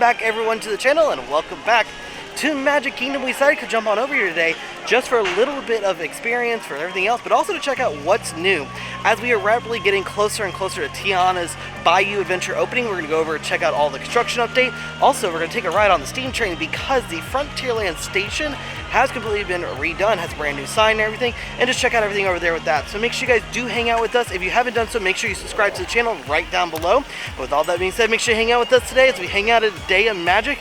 back everyone to the channel, and welcome back to Magic Kingdom. We decided to jump on over here today just for a little bit of experience for everything else, but also to check out what's new. As we are rapidly getting closer and closer to Tiana's Bayou Adventure opening, we're going to go over and check out all the construction update. Also, we're going to take a ride on the steam train because the Frontierland station has completely been redone, has a brand new sign and everything, and just check out everything over there with that. So make sure you guys do hang out with us. If you haven't done so, make sure you subscribe to the channel right down below. But with all that being said, make sure you hang out with us today as we hang out at a day of magic.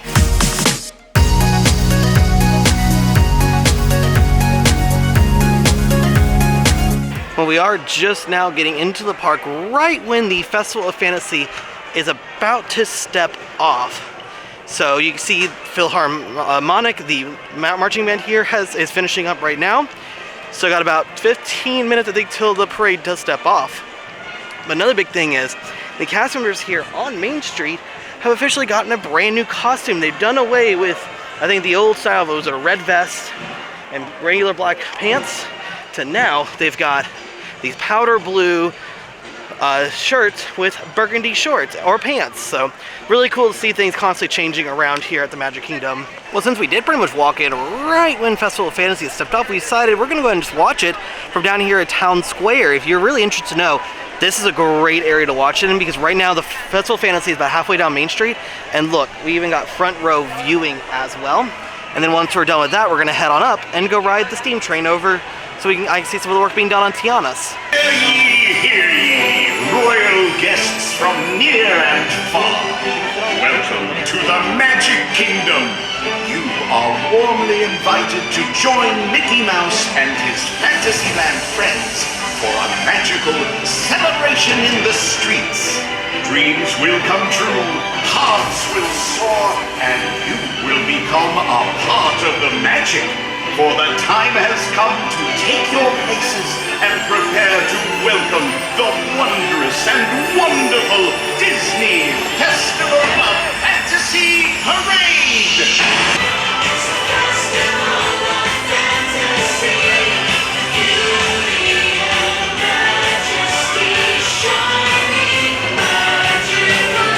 Well, we are just now getting into the park right when the Festival of Fantasy is about to step off. So you can see Philharmonic, the marching band here, is finishing up right now. So got about 15 minutes, I think, till the parade does step off. But another big thing is the cast members here on Main Street have officially gotten a brand new costume. They've done away with, I think, the old style of it was a red vest and regular black pants, to now they've got these powder blue shirts with burgundy shorts or pants. So really cool to see things constantly changing around here at the Magic Kingdom. Well, since we did pretty much walk in right when Festival of Fantasy stepped up, we decided we're gonna go ahead and just watch it from down here at Town Square. If you're really interested to know, this is a great area to watch it in because right now the Festival of Fantasy is about halfway down Main Street. And look, we even got front row viewing as well. And then once we're done with that, we're gonna head on up and go ride the steam train over so I can see some of the work being done on Tianas. Hear ye, royal guests from near and far. Welcome to the Magic Kingdom. You are warmly invited to join Mickey Mouse and his Fantasyland friends for a magical celebration in the streets. Dreams will come true, hearts will soar, and you will become a part of the magic. For the time has come to take your places and prepare to welcome the wondrous and wonderful Disney Festival of Fantasy Parade! It's a festival of fantasy, beauty and majesty, shining magically.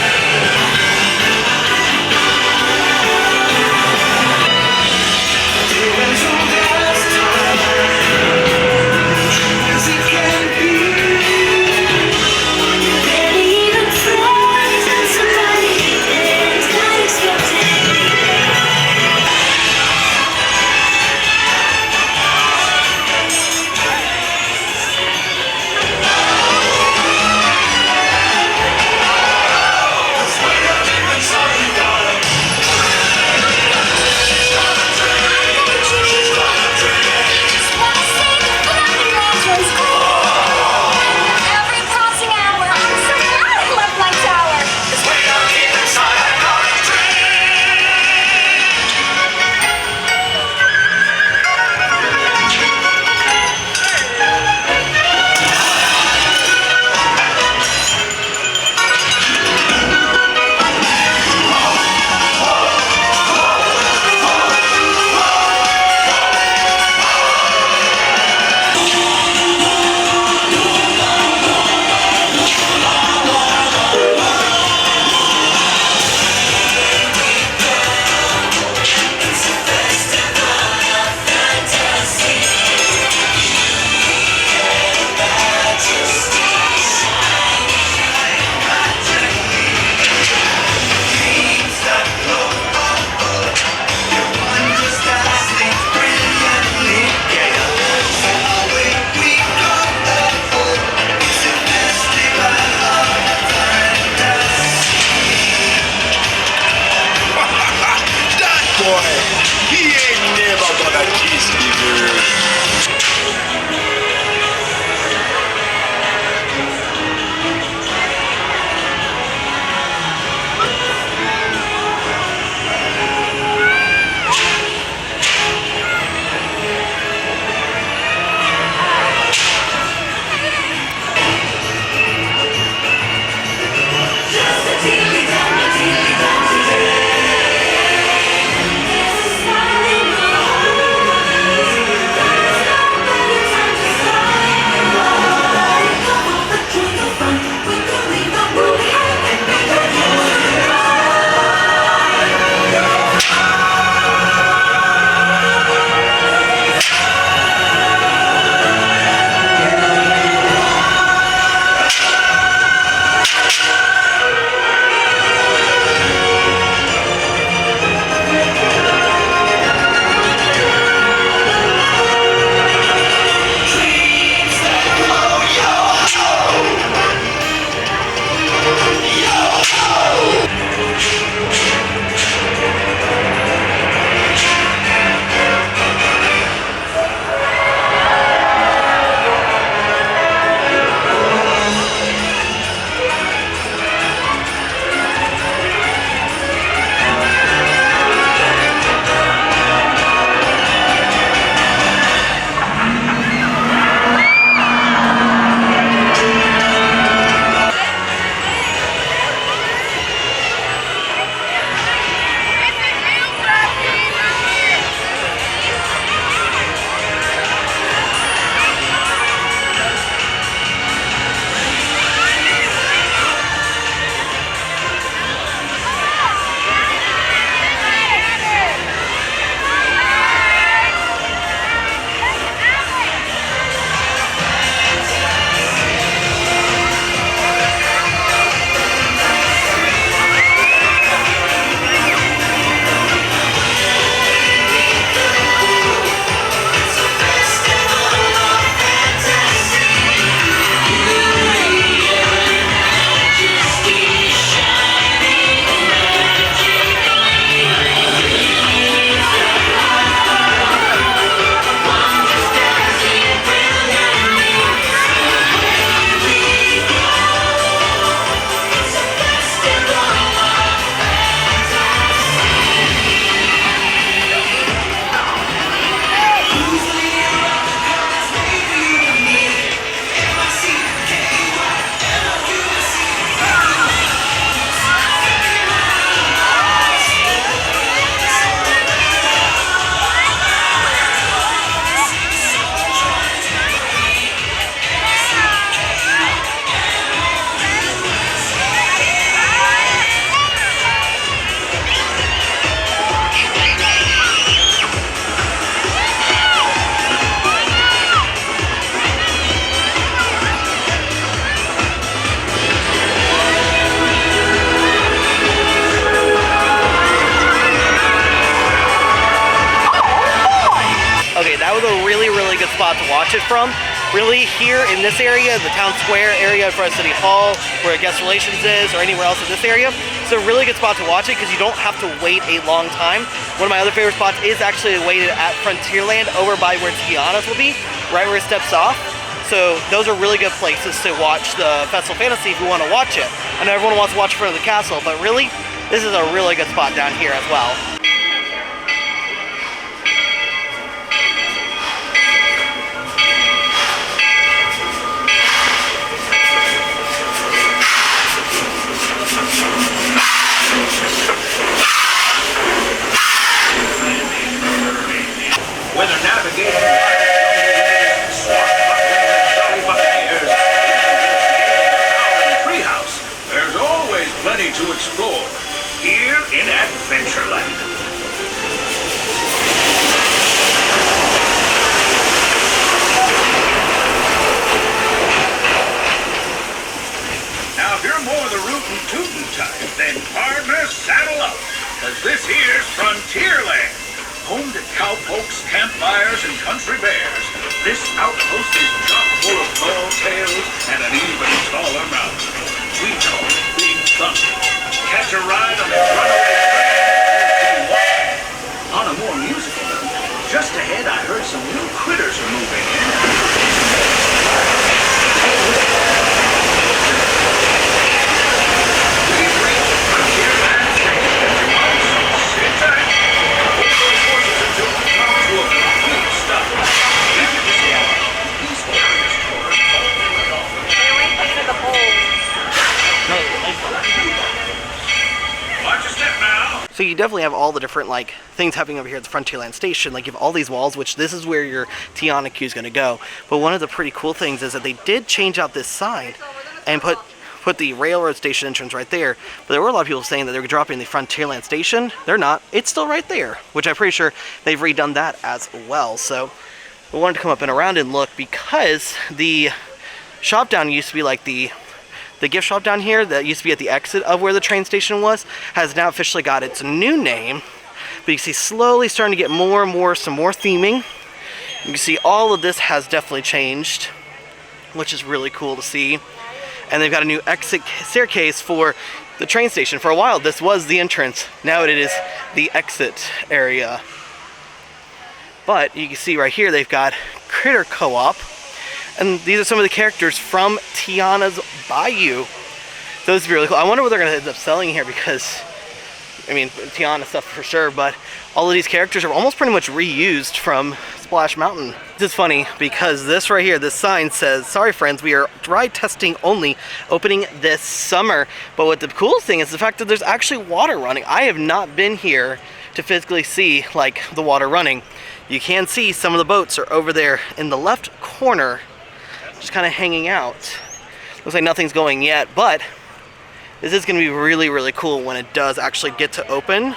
spot to watch it from. Really, here in this area, the town square area in front of City Hall, where guest relations is, or anywhere else in this area, it's a really good spot to watch it because you don't have to wait a long time. One of my other favorite spots is actually waited at Frontierland over by where Tianas will be, right where it steps off. So those are really good places to watch the Festival of Fantasy if you want to watch it. I know everyone wants to watch in front of the castle, but really, this is a really good spot down here as well. Whether navigating treehouse, there's always plenty to explore here in Adventureland. Now, if you're more the rootin' tootin' type, then partner, saddle up, cause this here's Frontierland. Home to cowpokes, campfires, and country bears, this outpost is chock full of tall tales and an even taller mountain. We call it Big Thunder. Catch a ride on the runaway train. On a more musical note, just ahead I heard some new critters are moving in. We've reached Frontierland Station. Sit tight. So you definitely have all the different like things happening over here at the Frontierland Station. Like you have all these walls, which this is where your Tiana queue is going to go. But one of the pretty cool things is that they did change out this sign and put the railroad station entrance right there. But there were a lot of people saying that they're dropping the Frontierland Station. They're not. It's still right there, which I'm pretty sure they've redone that as well. So we wanted to come up and around and look because the shop down used to be like the gift shop down here that used to be at the exit of where the train station was, has now officially got its new name. But you can see slowly starting to get more and more, some more theming. You can see all of this has definitely changed, which is really cool to see. And they've got a new exit staircase for the train station. For a while, this was the entrance. Now it is the exit area. But you can see right here, they've got Critter Co-op. And these are some of the characters from Tiana's Bayou. Those would be really cool. I wonder what they're going to end up selling here because, I mean, Tiana stuff for sure, but all of these characters are almost pretty much reused from Splash Mountain. This is funny because this right here, this sign says, sorry friends, we are dry testing only, opening this summer. But what the coolest thing is the fact that there's actually water running. I have not been here to physically see like the water running. You can see some of the boats are over there in the left corner, just kind of hanging out. Looks like nothing's going yet, but this is going to be really, really cool when it does actually get to open.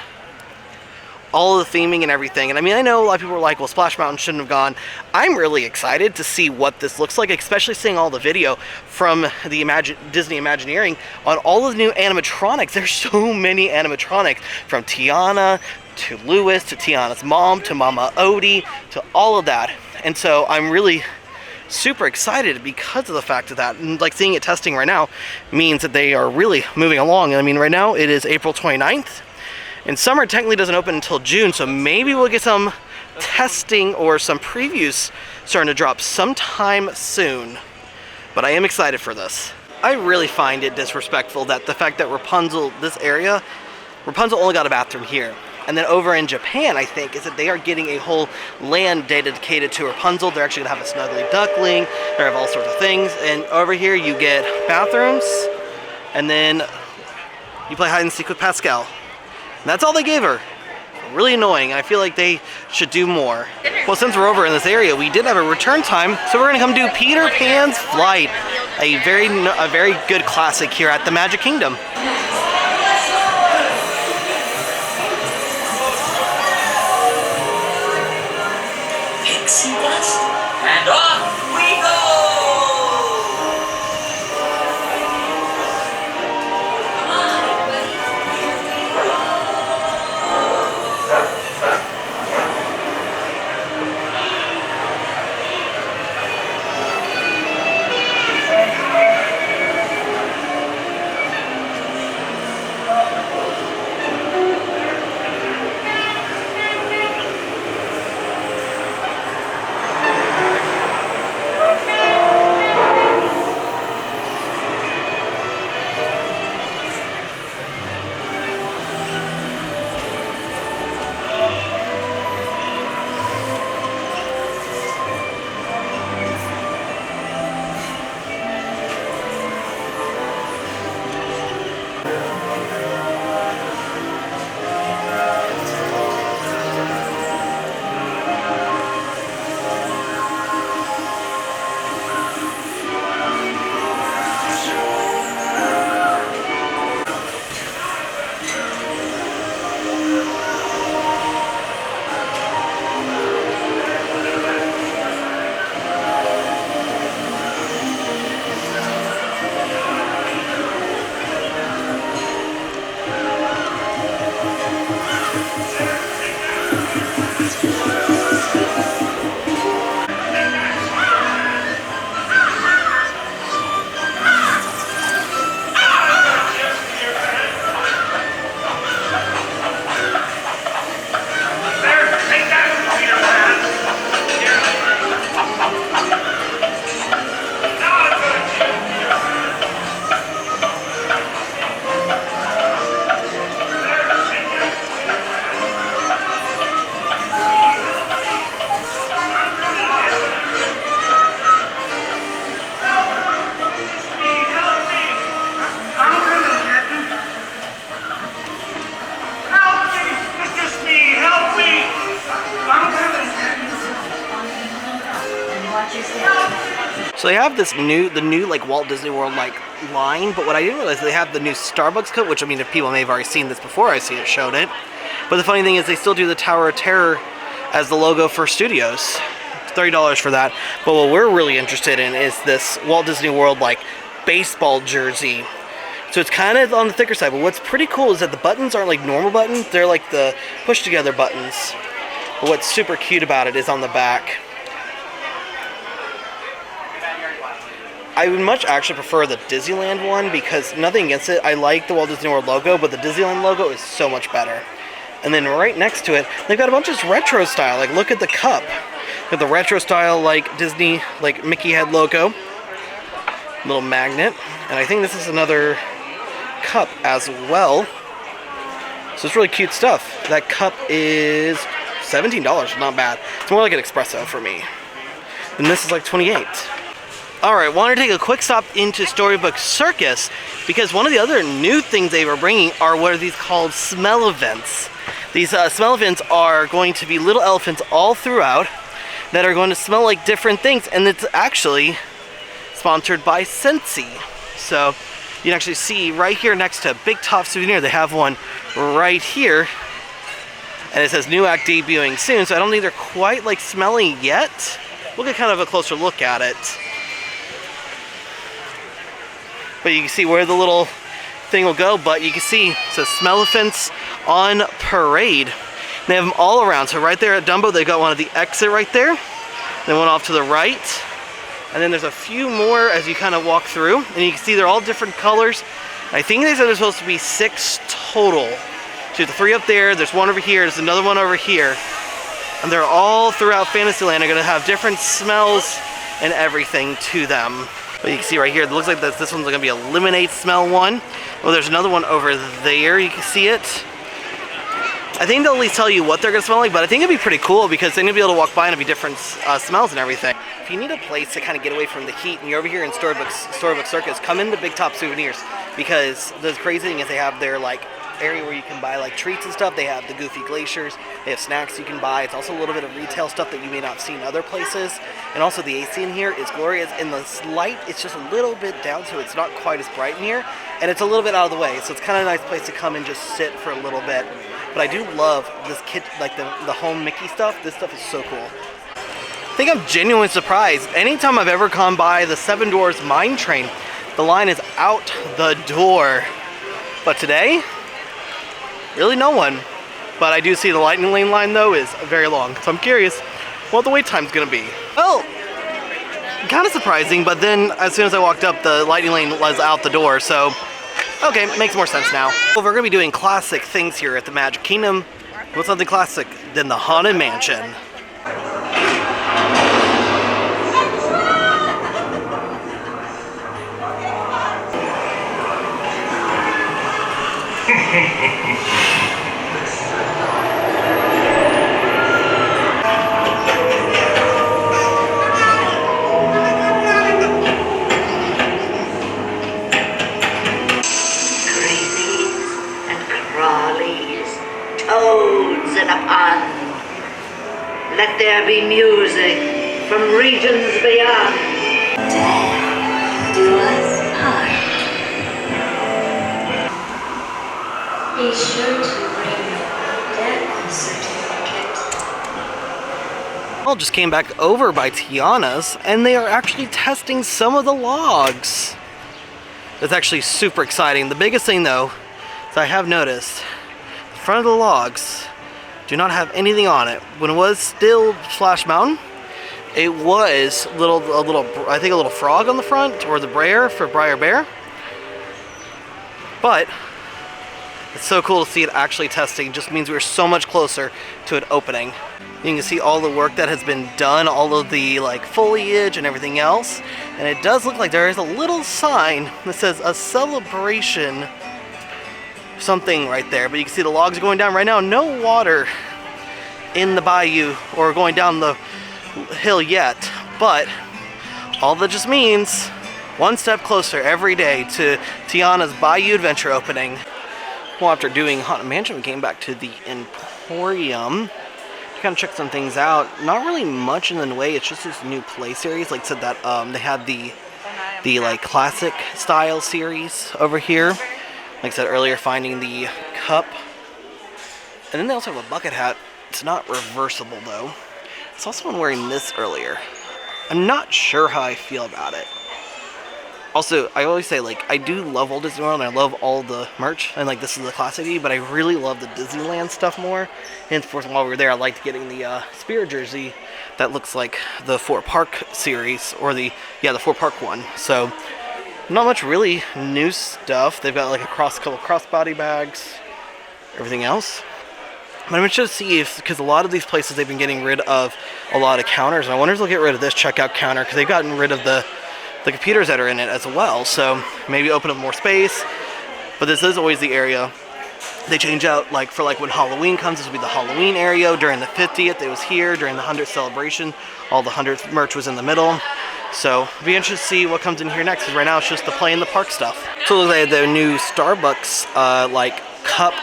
All of the theming and everything. And I mean, I know a lot of people are like, well, Splash Mountain shouldn't have gone. I'm really excited to see what this looks like, especially seeing all the video from the Disney Imagineering on all of the new animatronics. There's so many animatronics, from Tiana to Lewis to Tiana's mom to Mama Odie to all of that. And so I'm really super excited because of the fact of that. And like seeing it testing right now means that they are really moving along. I mean, right now it is April 29th and summer technically doesn't open until June, so maybe we'll get some testing or some previews starting to drop sometime soon. But I am excited for this. I really find it disrespectful that the fact that Rapunzel, this area, Rapunzel only got a bathroom here. And then over in Japan, I think, is that they are getting a whole land dedicated to Rapunzel. They're actually going to have a snuggly duckling. They have all sorts of things. And over here, you get bathrooms. And then you play hide and seek with Pascal. And that's all they gave her. Really annoying. I feel like they should do more. Well, since we're over in this area, we did have a return time. So we're going to come do Peter Pan's Flight. A very good classic here at the Magic Kingdom. And off we go! So they have the new like Walt Disney World like line, but what I didn't realize is they have the new Starbucks cup, which I mean, if people may have already seen this before I see it showed it. But the funny thing is they still do the Tower of Terror as the logo for studios. It's $30 for that. But what we're really interested in is this Walt Disney World like baseball jersey. So it's kind of on the thicker side, but what's pretty cool is that the buttons aren't like normal buttons, they're like the push together buttons. But what's super cute about it is on the back. I would much actually prefer the Disneyland one because nothing against it. I like the Walt Disney World logo, but the Disneyland logo is so much better. And then right next to it, they've got a bunch of retro style. Like look at the cup. With the retro style like Disney, like Mickey head logo. Little magnet. And I think this is another cup as well. So it's really cute stuff. That cup is $17, not bad. It's more like an espresso for me. And this is like $28. Alright, wanted to take a quick stop into Storybook Circus because one of the other new things they were bringing are what are these called smell events. These smell events are going to be little elephants all throughout that are going to smell like different things, and it's actually sponsored by Scentsy. So you can actually see right here next to Big Top Souvenir, they have one right here, and it says new act debuting soon, so I don't think they're quite like smelling yet. We'll get kind of a closer look at it. But you can see where the little thing will go, but you can see it says Smell-a-Fence on Parade. They have them all around. So right there at Dumbo, they got one at the exit right there. Then one off to the right. And then there's a few more as you kind of walk through. And you can see they're all different colors. I think they said there's supposed to be 6 total. So you have the 3 up there, there's one over here, there's another one over here. And they're all throughout Fantasyland. They're going to have different smells and everything to them. But you can see right here, it looks like this one's going to be a lemonade smell one. Well, there's another one over there, you can see it. I think they'll at least tell you what they're going to smell like, but I think it'd be pretty cool because then you'll be able to walk by and it'll be different smells and everything. If you need a place to kind of get away from the heat and you're over here in Storybook Circus, come into Big Top Souvenirs because the crazy thing is they have their like area where you can buy like treats and stuff. They have the Goofy Glaciers, they have snacks you can buy. It's also a little bit of retail stuff that you may not see in other places. And also the AC in here is glorious, and the light it's just a little bit down, so it's not quite as bright in here, and it's a little bit out of the way, so it's kind of a nice place to come and just sit for a little bit. But I do love this kit, like the home Mickey stuff. This stuff is so cool. I think I'm genuinely surprised. Anytime I've ever come by the Seven Dwarfs Mine Train, the line is out the door. But today, really no one. But I do see the Lightning Lane line though is very long. So I'm curious what the wait time's gonna be. Well, kind of surprising, but then as soon as I walked up, the Lightning Lane was out the door, so okay, makes more sense now. Well, we're gonna be doing classic things here at the Magic Kingdom. What's something classic than the Haunted Mansion? Let there be music from regions beyond. Dare do us harm. Be sure to bring your death certificate. Well, just came back over by Tiana's, and they are actually testing some of the logs. That's actually super exciting. The biggest thing though, is I have noticed, the front of the logs do not have anything on it. When it was still Splash Mountain, it was a little I think a little frog on the front, or the Briar for Briar Bear. But it's so cool to see it actually testing. Just means we're so much closer to it opening. You can see all the work that has been done, all of the like foliage and everything else. And it does look like there is a little sign that says a celebration something right there, but you can see the logs are going down right now. No water in the bayou or going down the hill yet, but all that just means one step closer every day to Tiana's Bayou Adventure opening. Well, after doing Haunted Mansion, we came back to the Emporium. to kind of check some things out. Not really much in the way. It's just this new play series. Like I said, that they had the like classic style series over here. Like I said earlier, finding the cup. And then they also have a bucket hat. It's not reversible though. I saw someone wearing this earlier. I'm not sure how I feel about it. Also, I always say, like, I do love Walt Disney World and I love all the merch, and like this is the classic, but I really love the Disneyland stuff more. Hence, while we were there, I liked getting the Spirit jersey that looks like the Fort Park series, or the Fort Park one. So, not much really new stuff. They've got like a couple crossbody bags, everything else. But I'm interested to see if, because a lot of these places they've been getting rid of a lot of counters, and I wonder if they'll get rid of this checkout counter, because they've gotten rid of the computers that are in it as well, so maybe open up more space. But this is always the area they change out, like for like when Halloween comes, this will be the Halloween area. During the 50th, it was here. During the 100th celebration, all the 100th merch was in the middle. So it'll be interesting to see what comes in here next, because right now it's just the play in the park stuff. So they have the new Starbucks like cup.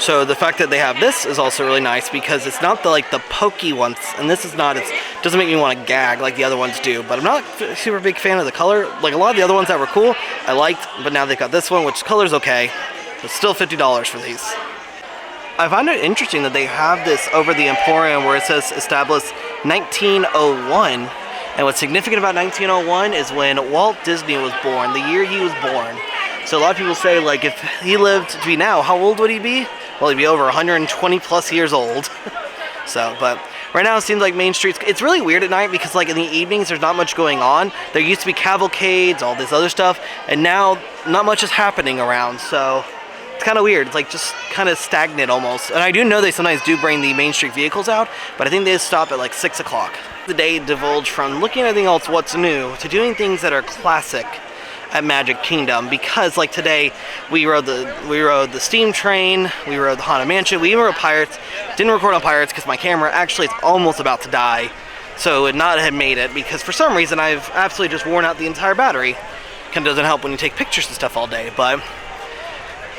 So the fact that they have this is also really nice, because it's not the like the pokey ones, and this is not, it doesn't make me want to gag like the other ones do. But I'm not a super big fan of the color. Like a lot of the other ones that were cool, I liked, but now they've got this one, which color's okay, but still $50 for these. I find it interesting that they have this over the Emporium where it says established 1901. And what's significant about 1901 is when Walt Disney was born, the year he was born. So a lot of people say, like, if he lived to be now, how old would he be? Well, he'd be over 120 plus years old. So, but right now it seems like Main Street's, it's really weird at night, because like in the evenings there's not much going on. There used to be cavalcades, all this other stuff, and now not much is happening around. So it's kind of weird. It's like just kind of stagnant almost. And I do know they sometimes do bring the Main Street vehicles out, but I think they stop at like 6 o'clock. The day divulged from looking at everything else what's new to doing things that are classic at Magic Kingdom, because like today we rode the steam train, we rode the Haunted Mansion, we even rode Pirates. Didn't record on Pirates because my camera actually is almost about to die, so it would not have made it, because for some reason I've absolutely just worn out the entire battery. Kind of doesn't help when you take pictures and stuff all day. But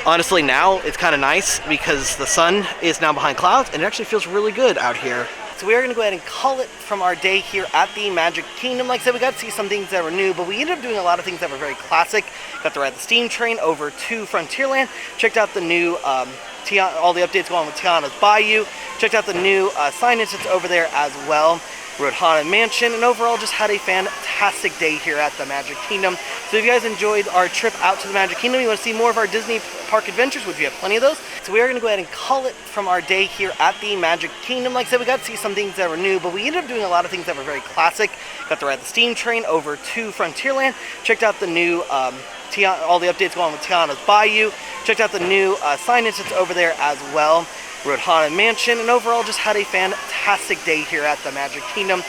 honestly now it's kind of nice because the sun is now behind clouds and it actually feels really good out here. So we are going to go ahead and call it from our day here at the Magic Kingdom. Like I said, we got to see some things that were new, but we ended up doing a lot of things that were very classic. Got to ride the steam train over to Frontierland. Checked out the new all the updates going on with Tiana's Bayou. Checked out the new signage that's over there as well. Rode Haunted Mansion, and overall just had a fantastic day here at the Magic Kingdom. So if you guys enjoyed our trip out to the Magic Kingdom, you want to see more of our Disney park adventures, which we have plenty of those. So we are going to go ahead and call it from our day here at the Magic Kingdom. Like I said, we got to see some things that were new, but we ended up doing a lot of things that were very classic. Got to ride the steam train over to Frontierland. Checked out the new all the updates going on with Tiana's Bayou. Checked out the new signage that's over there as well. Rode Haunted Mansion, and overall just had a fantastic day here at the Magic Kingdom.